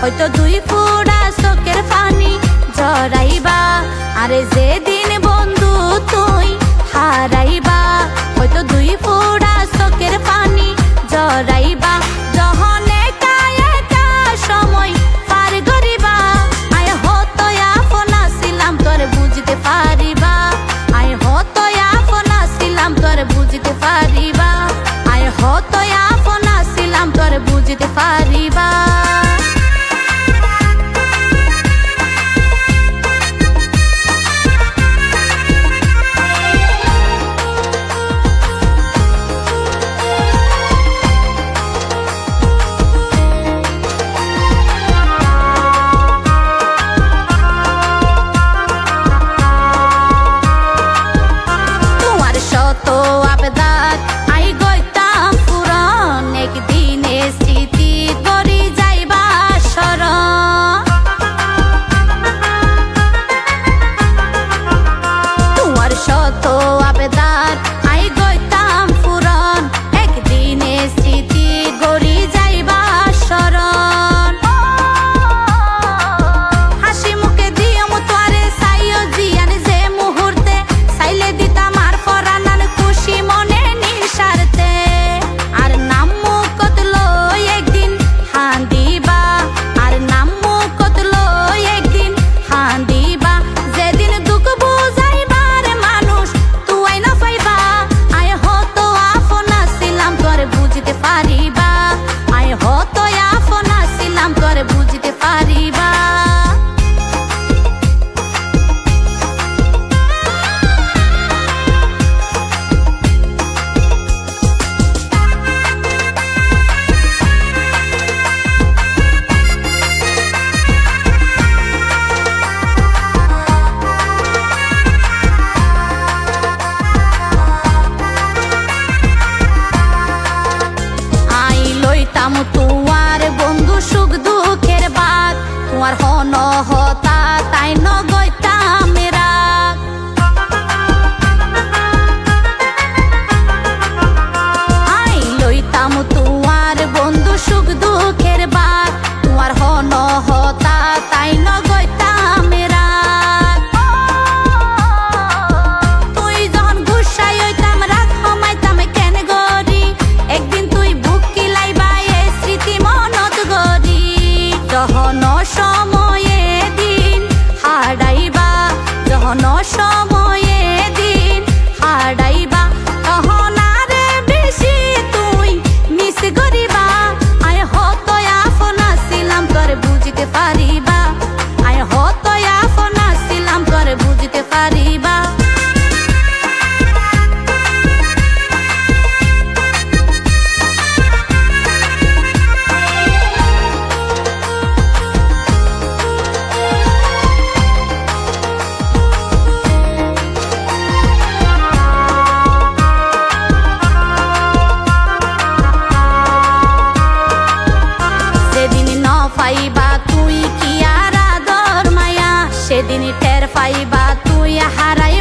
হয়তো দুই ফোঁটা চোখের পানি জড়াইবা। আরে যেদিন বন্ধু তুই হারাইবা, হয়তো দুই ফোঁটা চোখের পানি জড়াইবা। যখন একা একা সময় পার করিবা, আয় হতো আপন ছিলাম তোর বুঝতে পারিবা। আয় হতো আপন ছিলাম তোর বুঝতে পারিবা। আয় হতো আপন ছিলাম তোর বুঝতে পারিবা। তোমার বন্ধু সুখ দুঃখের বাত, তোমার হন হতা তাই নগৈতাম রাগ। আই লইতাম তোমার বন্ধু সুখ দুঃখের বাত, তোমার হন হতা তাই নগৈতাম রাগ। তুই যখন গুসাই হইতাম রাগ হমাইতাম কেন গরি, একদিন তুই বুক কিলাইবা যহন সময়ে দিন হারাইবা। যহন সময়ে দিন হারাইবা, তখন আরে বেশি তুই মিস করিবা। আয় হতো আপন ছিলাম তোর বুঝতে পারিবা। আয় হতো আপন ছিলাম তোর বুঝতে পারিবা। পাইবা তুই কি আর আদর মায়া, সেদিন টের পাইবা তুই হারাই